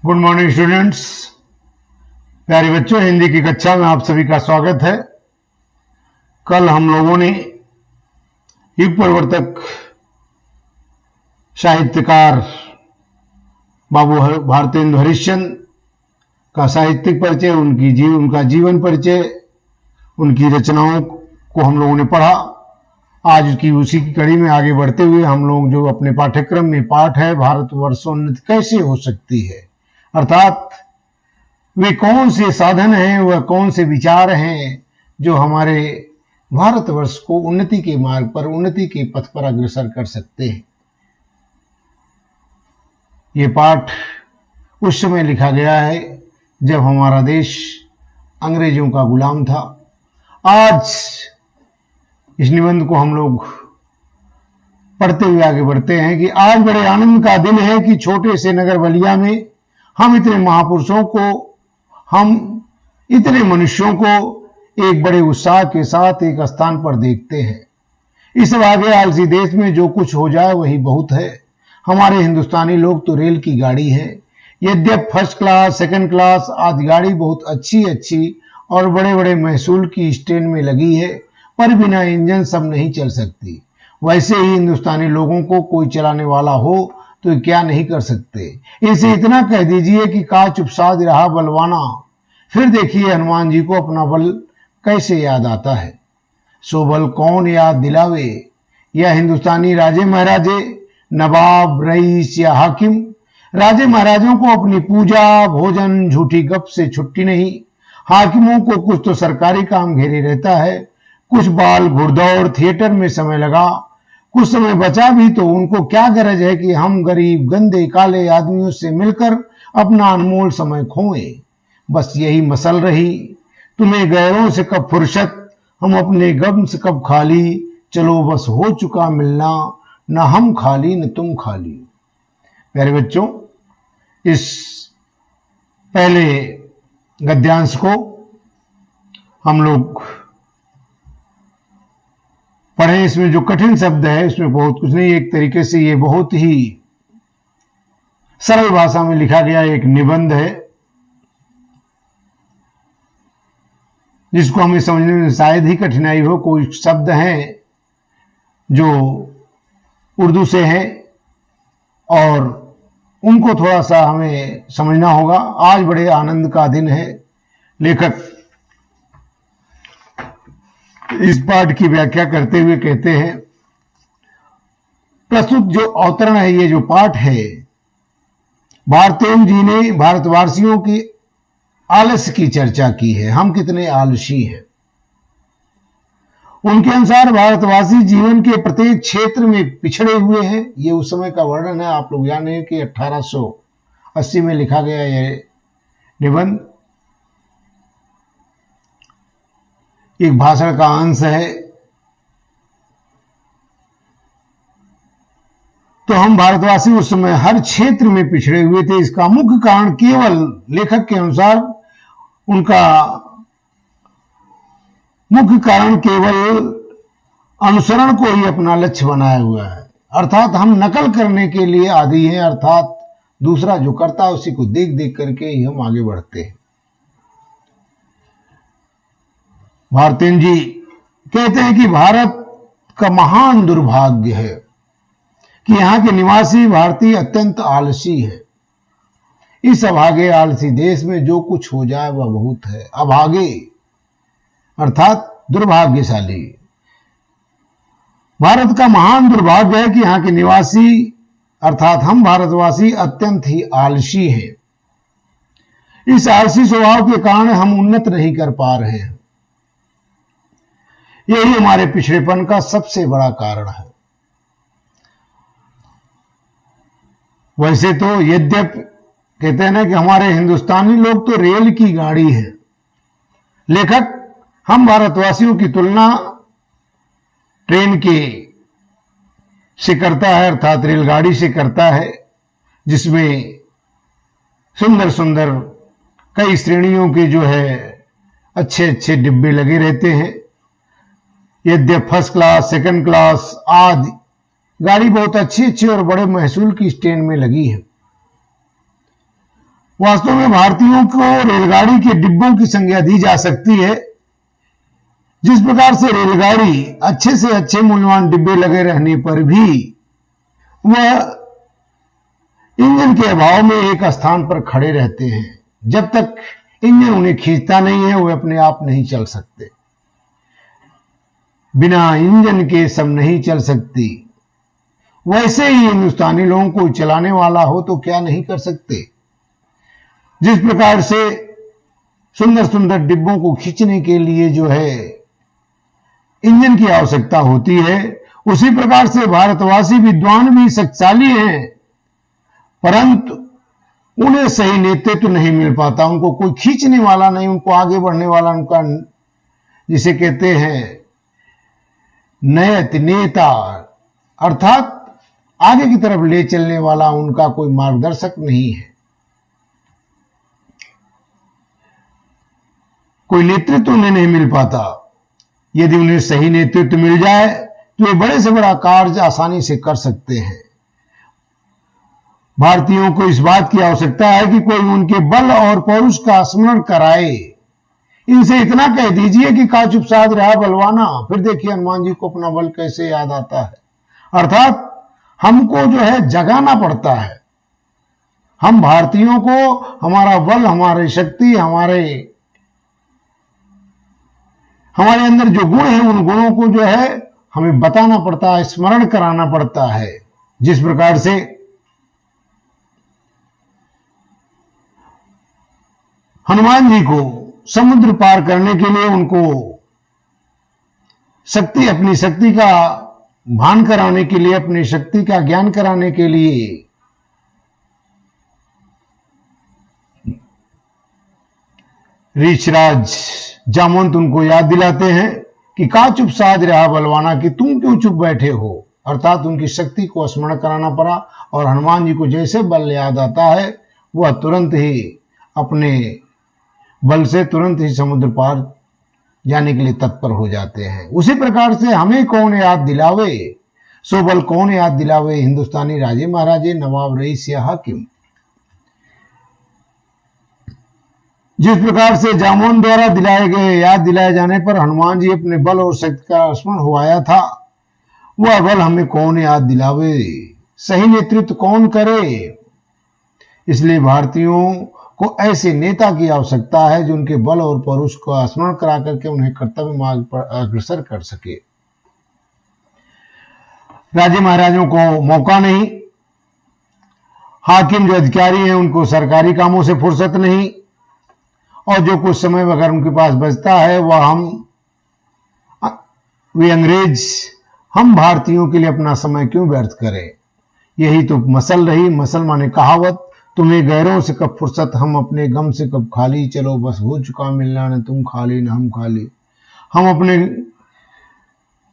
Good morning students. प्यारे बच्चों, हिंदी की कक्षा में आप सभी का स्वागत है। कल हम लोगों ने युग प्रवर्तक साहित्यकार बाबू भारतेंदु हरिश्चंद्र का साहित्यिक परिचय, उनका जीवन परिचय, उनकी रचनाओं को हम लोगों ने पढ़ा। आज की उसी की कड़ी में आगे बढ़ते हुए हम लोग जो अपने पाठ्यक्रम में पाठ है भारतवर्षोन्नति कैसे हो सकती है, अर्थात वे कौन से साधन हैं, वह कौन से विचार हैं जो हमारे भारतवर्ष को उन्नति के मार्ग पर, उन्नति के पथ पर अग्रसर कर सकते हैं। ये पाठ उस समय लिखा गया है जब हमारा देश अंग्रेजों का गुलाम था। आज इस निबंध को हम लोग पढ़ते हुए आगे बढ़ते हैं कि आज बड़े आनंद का दिन है कि छोटे से नगर बलिया में हम इतने महापुरुषों को, हम इतने मनुष्यों को एक बड़े उत्साह के साथ एक स्थान पर देखते हैं। इस आगे आलसी देश में जो कुछ हो जाए वही बहुत है। हमारे हिंदुस्तानी लोग तो रेल की गाड़ी है, यद्यप फर्स्ट क्लास, सेकंड क्लास आदि गाड़ी बहुत अच्छी और बड़े बड़े महसूल की स्टैंड में लगी है, पर बिना इंजन सब नहीं चल सकती। वैसे ही हिंदुस्तानी लोगों को कोई चलाने वाला हो तो क्या नहीं कर सकते। इसे इतना कह दीजिए कि का चुपसाद रहा बलवाना, फिर देखिए हनुमान जी को अपना बल कैसे याद आता है। सो बल कौन याद दिलावे, या हिंदुस्तानी राजे महाराजे, नवाब, रईस या हाकिम। राजे महाराजों को अपनी पूजा, भोजन, झूठी गप से छुट्टी नहीं। हाकिमों को कुछ तो सरकारी काम घेरे रहता है, कुछ बाल, घुड़दौड़, थिएटर में समय लगा, कुछ समय बचा भी तो उनको क्या गरज है कि हम गरीब, गंदे, काले आदमियों से मिलकर अपना अनमोल समय खोएं। बस यही मसल रही, तुम्हें गैरों से कब फुर्सत, हम अपने गम से कब खाली। चलो बस हो चुका मिलना, न हम खाली न तुम खाली। प्यारे बच्चों, इस पहले गद्यांश को हम लोग पढ़ें। इसमें जो कठिन शब्द है इसमें बहुत कुछ नहीं, एक तरीके से ये बहुत ही सरल भाषा में लिखा गया एक निबंध है, जिसको हमें समझने में शायद ही कठिनाई हो। कोई शब्द हैं जो उर्दू से हैं और उनको थोड़ा सा हमें समझना होगा। आज बड़े आनंद का दिन है। लेखक इस पाठ की व्याख्या करते हुए कहते हैं, प्रस्तुत जो अवतरण है, ये जो पाठ है, भारतेंदु जी ने भारतवासियों की आलस्य की चर्चा की है। हम कितने आलसी हैं। उनके अनुसार भारतवासी जीवन के प्रत्येक क्षेत्र में पिछड़े हुए हैं। ये उस समय का वर्णन है। आप लोग जाने कि 1880 में लिखा गया यह निबंध एक भाषण का अंश है। तो हम भारतवासी उस समय हर क्षेत्र में पिछड़े हुए थे। इसका मुख्य कारण केवल, लेखक के अनुसार, उनका मुख्य कारण केवल अनुसरण को ही अपना लक्ष्य बनाया हुआ है। अर्थात हम नकल करने के लिए आदी हैं, अर्थात दूसरा जो करता है उसी को देख देख करके ही हम आगे बढ़ते हैं। भारतेंदु जी कहते हैं कि भारत का महान दुर्भाग्य है कि यहां के निवासी भारतीय अत्यंत आलसी है। इस अभागे आलसी देश में जो कुछ हो जाए वह बहुत है। अभागे अर्थात दुर्भाग्यशाली। भारत का महान दुर्भाग्य है कि यहां के निवासी अर्थात हम भारतवासी अत्यंत ही आलसी हैं। इस आलसी स्वभाव के कारण हम उन्नत नहीं कर पा रहे हैं। यही हमारे पिछड़ेपन का सबसे बड़ा कारण है। वैसे तो यद्यप कहते हैं ना कि हमारे हिंदुस्तानी लोग तो रेल की गाड़ी है, लेखक हम भारतवासियों की तुलना ट्रेन के से करता है, अर्थात रेलगाड़ी से करता है, जिसमें सुंदर सुंदर कई श्रेणियों के जो है अच्छे अच्छे डिब्बे लगे रहते हैं। यद्यप फर्स्ट क्लास, सेकंड क्लास आदि गाड़ी बहुत अच्छी और बड़े महसूल की स्टैंड में लगी है। वास्तव में भारतीयों को रेलगाड़ी के डिब्बों की संज्ञा दी जा सकती है। जिस प्रकार से रेलगाड़ी अच्छे से अच्छे मूल्यवान डिब्बे लगे रहने पर भी वह इंजन के अभाव में एक स्थान पर खड़े रहते हैं। जब तक इंजन उन्हें खींचता नहीं है वे अपने आप नहीं चल सकते। बिना इंजन के सब नहीं चल सकती। वैसे ही हिंदुस्तानी लोगों को चलाने वाला हो तो क्या नहीं कर सकते। जिस प्रकार से सुंदर सुंदर डिब्बों को खींचने के लिए जो है इंजन की आवश्यकता होती है, उसी प्रकार से भारतवासी विद्वान भी शक्तिशाली हैं, परंतु उन्हें सही नेतृत्व नहीं मिल पाता। उनको कोई खींचने वाला नहीं, उनको आगे बढ़ने वाला, उनका जिसे कहते हैं नयत नेता, अर्थात आगे की तरफ ले चलने वाला उनका कोई मार्गदर्शक नहीं है। कोई नेतृत्व उन्हें नहीं मिल पाता। यदि उन्हें सही नेतृत्व मिल जाए तो वे बड़े से बड़ा कार्य आसानी से कर सकते हैं। भारतीयों को इस बात की आवश्यकता है कि कोई उनके बल और पौरुष का स्मरण कराए। इनसे इतना कह दीजिए कि का चुप साध रहा बलवाना, फिर देखिए हनुमान जी को अपना बल कैसे याद आता है। अर्थात हमको जो है जगाना पड़ता है। हम भारतीयों को हमारा बल, हमारी शक्ति, हमारे अंदर जो गुण है उन गुणों को जो है हमें बताना पड़ता है, स्मरण कराना पड़ता है। जिस प्रकार से हनुमान जी को समुद्र पार करने के लिए उनको शक्ति, अपनी शक्ति का भान कराने के लिए, अपनी शक्ति का ज्ञान कराने के लिए ऋषराज जामवंत उनको याद दिलाते हैं कि का चुप साध रहा बलवाना, कि तुम क्यों चुप बैठे हो। अर्थात उनकी शक्ति को स्मरण कराना पड़ा और हनुमान जी को जैसे बल याद आता है वह तुरंत ही अपने बल से तुरंत ही समुद्र पार जाने के लिए तत्पर हो जाते हैं। उसी प्रकार से हमें कौन याद दिलावे, सो बल कौन याद दिलावे, हिंदुस्तानी राजे महाराजे, नवाब रईस या हाकिम। जिस प्रकार से जामवंत द्वारा याद दिलाए जाने पर हनुमान जी अपने बल और शक्ति का स्मरण हुआया था, वह बल हमें कौन याद दिलावे, सही नेतृत्व कौन करे। इसलिए भारतीयों को ऐसे नेता की आवश्यकता है जो उनके बल और पौरुष को स्मरण करा करके उन्हें कर्तव्य मार्ग पर अग्रसर कर सके। राजे महाराजों को मौका नहीं, हाकिम जो अधिकारी हैं उनको सरकारी कामों से फुर्सत नहीं, और जो कुछ समय अगर उनके पास बचता है वह वे अंग्रेज हम भारतीयों के लिए अपना समय क्यों व्यर्थ करें। यही तो मसल रही, मसल माने कहावत, तुम्हें गैरों से कब फुर्सत, हम अपने गम से कब खाली, चलो बस हो चुका मिलना, न तुम खाली न हम खाली। हम अपने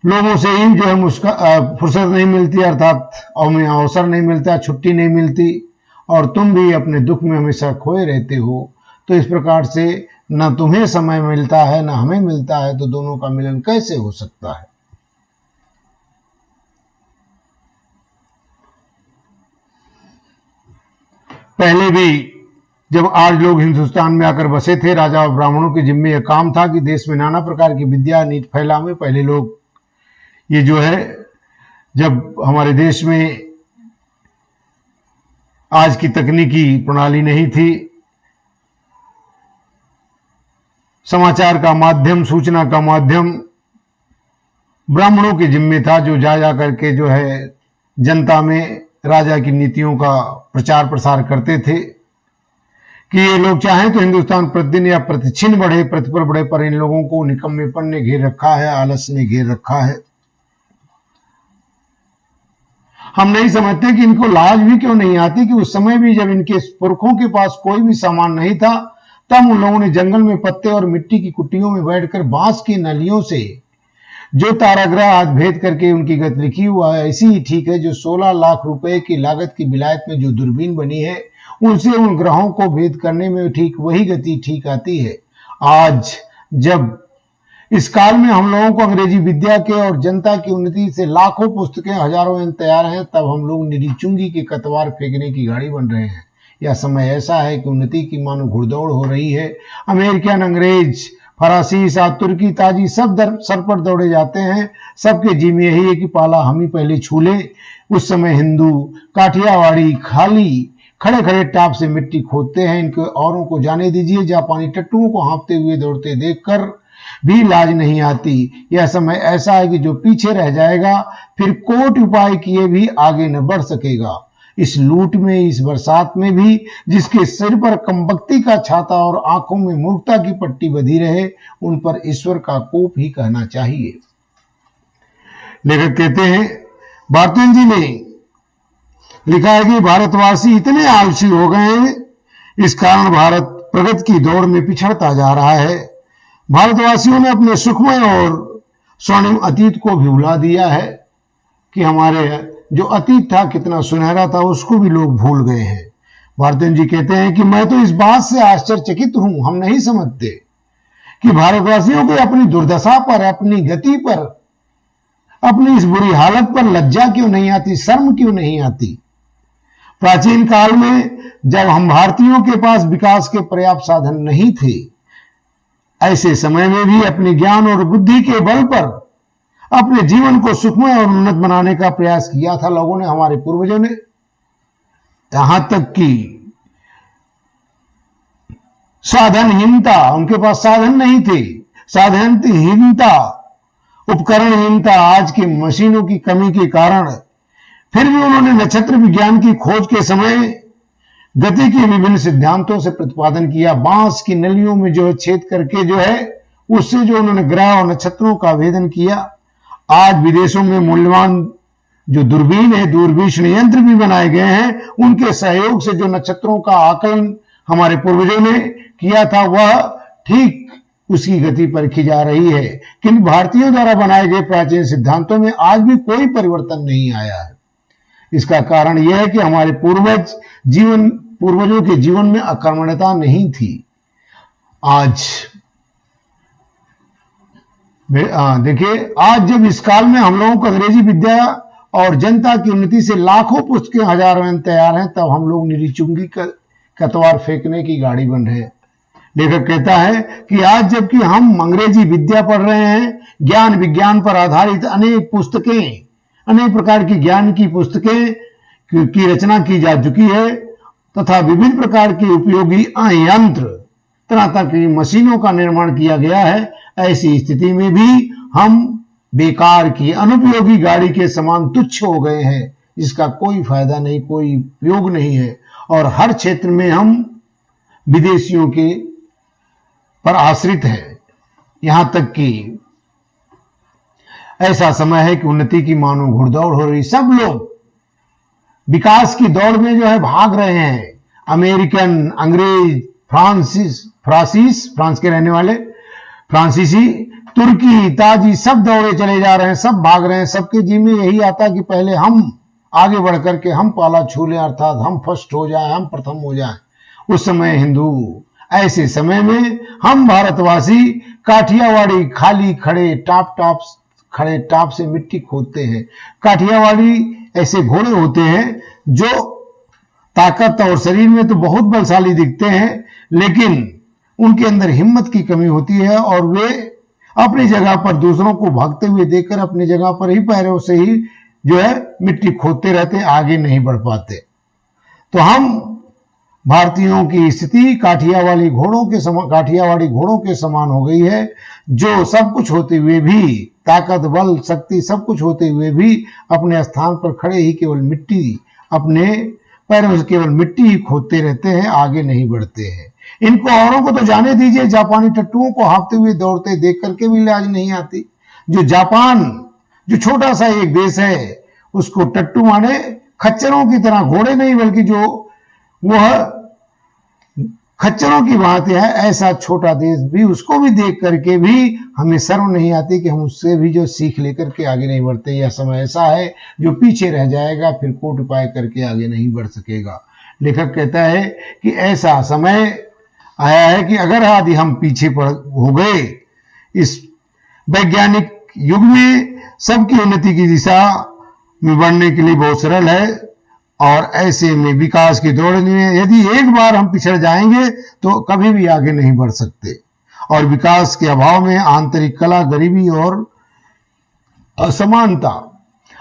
लोगों से ही जो है फुर्सत नहीं मिलती, अर्थात हमें अवसर नहीं मिलता, छुट्टी नहीं मिलती, और तुम भी अपने दुख में हमेशा खोए रहते हो। तो इस प्रकार से न तुम्हें समय मिलता है न हमें मिलता है, तो दोनों का मिलन कैसे हो सकता है। पहले भी जब आज लोग हिंदुस्तान में आकर बसे थे, राजा और ब्राह्मणों के जिम्मे यह काम था कि देश में नाना प्रकार की विद्या नीति फैलावे। पहले लोग ये जो है, जब हमारे देश में आज की तकनीकी प्रणाली नहीं थी, समाचार का माध्यम, सूचना का माध्यम ब्राह्मणों के जिम्मे था, जो जा करके जो है जनता में राजा की नीतियों का प्रचार प्रसार करते थे कि ये लोग चाहें तो हिंदुस्तान प्रतिदिन या प्रतिक्षण बढ़े, प्रतिपल बढ़े, पर इन लोगों को निकम्मेपन ने घेर रखा है, आलस ने घेर रखा है। हम नहीं समझते कि इनको लाज भी क्यों नहीं आती कि उस समय भी जब इनके पुरखों के पास कोई भी सामान नहीं था, तब उन लोगों ने जंगल में पत्ते और मिट्टी की कुटियों में बैठकर बांस की नलियों से जो ताराग्रह आज भेद करके उनकी गति लिखी हुआ है, ऐसी ही ठीक है जो 16 लाख रुपए की लागत की विलायत में जो दूरबीन बनी है, उनसे उन ग्रहों को भेद करने में ठीक वही गति ठीक आती है। आज जब इस काल में हम लोगों को अंग्रेजी विद्या के और जनता की उन्नति से लाखों पुस्तकें, हजारों तैयार हैं, तब हम लोग निरी चुंगी के कतवार फेंकने की गाड़ी बन रहे हैं। यह समय ऐसा है कि उन्नति की मानो घुड़दौड़ हो रही है। अमेरिकन, अंग्रेज, फरासी, तुर्की, ताजी सब सर पर दौड़े जाते हैं। सबके जी में यही है कि पाला हम ही पहले छू ले। उस समय हिंदू काठियावाड़ी खाली खड़े खड़े टाप से मिट्टी खोदते हैं। इनके औरों को जाने दीजिए। जापानी टट्टुओं को हाँफते हुए दौड़ते देखकर भी लाज नहीं आती। यह समय ऐसा है कि जो पीछे रह जाएगा फिर कोट उपाय किए भी आगे न बढ़ सकेगा। इस लूट में, इस बरसात में भी जिसके सिर पर कमबख्ती का छाता और आंखों में मूर्खता की पट्टी बंधी रहे, उन पर ईश्वर का कोप ही कहना चाहिए। लेखक कहते हैं, भारतेंद्र जी ने लिखा है कि भारतवासी इतने आलसी हो गए हैं, इस कारण भारत प्रगति की दौड़ में पिछड़ता जा रहा है। भारतवासियों ने अपने सुखमय और स्वर्णिम अतीत को भी भुला दिया है कि हमारे जो अतीत था कितना सुनहरा था, उसको भी लोग भूल गए हैं। भारतेंद्र जी कहते हैं कि मैं तो इस बात से आश्चर्यचकित हूं, हम नहीं समझते कि भारतवासियों को अपनी दुर्दशा पर, अपनी गति पर, अपनी इस बुरी हालत पर लज्जा क्यों नहीं आती, शर्म क्यों नहीं आती। प्राचीन काल में जब हम भारतीयों के पास विकास के पर्याप्त साधन नहीं थे, ऐसे समय में भी अपने ज्ञान और बुद्धि के बल पर अपने जीवन को सुखमय और उन्नत बनाने का प्रयास किया था लोगों ने, हमारे पूर्वजों ने। यहां तक कि साधनहीनता, उनके पास साधन नहीं थे, साधनहीनता, उपकरणहीनता, आज की मशीनों की कमी के कारण फिर भी उन्होंने नक्षत्र विज्ञान की खोज के समय गति के विभिन्न सिद्धांतों से प्रतिपादन किया। बांस की नलियों में जो है छेद करके जो है उससे जो उन्होंने ग्रह और नक्षत्रों का भेदन किया। आज विदेशों में मूल्यवान जो दूरबीन है, दूरबीन यंत्र भी बनाए गए हैं। उनके सहयोग से जो नक्षत्रों का आकलन हमारे पूर्वजों ने किया था, वह ठीक उसकी गति परखी जा रही है। किंतु भारतीयों द्वारा बनाए गए प्राचीन सिद्धांतों में आज भी कोई परिवर्तन नहीं आया है। इसका कारण यह है कि हमारे पूर्वजों के जीवन में अकर्मण्यता नहीं थी। आज देखिए, आज जब इस काल में हम लोगों को अंग्रेजी विद्या और जनता की उन्नति से लाखों पुस्तकें हजारों में तैयार हैं, तब हम लोग निरीचुंगी कतवार फेंकने की गाड़ी बन रहे हैं। लेखक कहता है कि आज जबकि हम अंग्रेजी विद्या पढ़ रहे हैं, ज्ञान विज्ञान पर आधारित अनेक पुस्तकें, अनेक प्रकार की ज्ञान की पुस्तकें की रचना की जा चुकी है तथा विभिन्न प्रकार के उपयोगी यंत्र, तरह तरह की मशीनों का निर्माण किया गया है। ऐसी स्थिति में भी हम बेकार की अनुपयोगी गाड़ी के समान तुच्छ हो गए हैं, जिसका कोई फायदा नहीं, कोई उपयोग नहीं है। और हर क्षेत्र में हम विदेशियों के पर आश्रित हैं। यहां तक कि ऐसा समय है कि उन्नति की मानो घुड़दौड़ हो रही, सब लोग विकास की दौड़ में जो है भाग रहे हैं। अमेरिकन, अंग्रेज, फ्रांस के रहने वाले, फ्रांसीसी, तुर्की, ताजी सब दौड़े चले जा रहे हैं, सब भाग रहे हैं। सबके जी में यही आता कि पहले हम आगे बढ़ करके हम पाला छू लें, अर्थात हम फर्स्ट हो जाएं, हम प्रथम हो जाएं। उस समय हिंदू, ऐसे समय में हम भारतवासी काठियावाड़ी खाली खड़े टाप से मिट्टी खोदते हैं। काठियावाड़ी ऐसे घोड़े होते हैं जो ताकत और शरीर में तो बहुत बलशाली दिखते हैं, लेकिन उनके अंदर हिम्मत की कमी होती है और वे अपनी जगह पर दूसरों को भागते हुए देखकर अपनी जगह पर ही पैरों से ही जो है मिट्टी खोदते रहते, आगे नहीं बढ़ पाते। तो हम भारतीयों की स्थिति काठियावाड़ी घोड़ों के समान हो गई है, जो सब कुछ होते हुए भी, ताकत, बल, शक्ति सब कुछ होते हुए भी अपने स्थान पर खड़े ही केवल मिट्टी, अपने पैरों से केवल मिट्टी ही खोदते रहते हैं, आगे नहीं बढ़ते हैं। इनको औरों को तो जाने दीजिए, जापानी टट्टुओं को हाँफते हुए दौड़ते देख करके भी लाज नहीं आती। जो जापान, जो छोटा सा एक देश है, उसको टट्टू माने खच्चरों की तरह, घोड़े नहीं बल्कि जो वह खच्चरों की भांति है, ऐसा छोटा देश भी, उसको भी देख करके भी हमें शर्म नहीं आती कि हम उससे भी जो सीख लेकर के आगे नहीं बढ़ते। यह समय ऐसा है जो पीछे रह जाएगा, फिर कोट उपाय करके आगे नहीं बढ़ सकेगा। लेखक कहता है कि ऐसा समय आया है कि अगर आदि हम पीछे हो गए, इस वैज्ञानिक युग में सबकी उन्नति की दिशा में बढ़ने के लिए बहुत सरल है और ऐसे में विकास की दौड़ में यदि एक बार हम पिछड़ जाएंगे तो कभी भी आगे नहीं बढ़ सकते। और विकास के अभाव में आंतरिक कलह, गरीबी और असमानता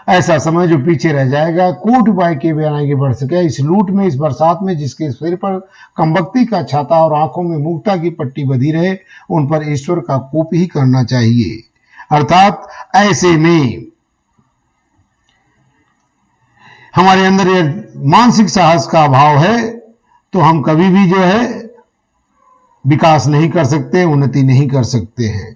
ऐसा समय जो पीछे रह जाएगा, कोट उपाय के बिना आगे बढ़ सके। इस लूट में, इस बरसात में जिसके सिर पर कमबख्ती का छाता और आंखों में मूर्खता की पट्टी बंधी रहे, उन पर ईश्वर का कोप ही करना चाहिए। अर्थात ऐसे में हमारे अंदर ये मानसिक साहस का अभाव है तो हम कभी भी जो है विकास नहीं कर सकते, उन्नति नहीं कर सकते हैं।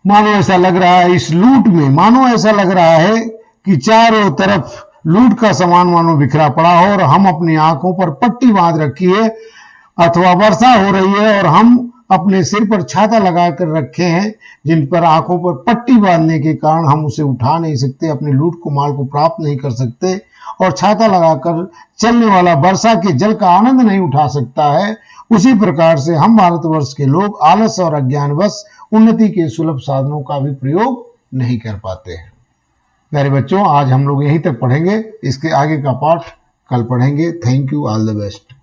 मानो ऐसा लग रहा है इस लूट में, मानो ऐसा लग रहा है कि चारों तरफ लूट का सामान मानो बिखरा पड़ा हो और हम अपनी आंखों पर पट्टी बांध रखी है, अथवा वर्षा हो रही है और हम अपने सिर पर छाता लगाकर रखे हैं, जिन पर आंखों पर पट्टी बांधने के कारण हम उसे उठा नहीं सकते, अपने लूट को माल को प्राप्त नहीं कर सकते और छाता लगाकर चलने वाला वर्षा के जल का आनंद नहीं उठा सकता है। उसी प्रकार से हम भारतवर्ष के लोग आलस और अज्ञानवश उन्नति के सुलभ साधनों का भी प्रयोग नहीं कर पाते हैं। प्यारे बच्चों, आज हम लोग यहीं तक पढ़ेंगे, इसके आगे का पाठ कल पढ़ेंगे। Thank you, all the best.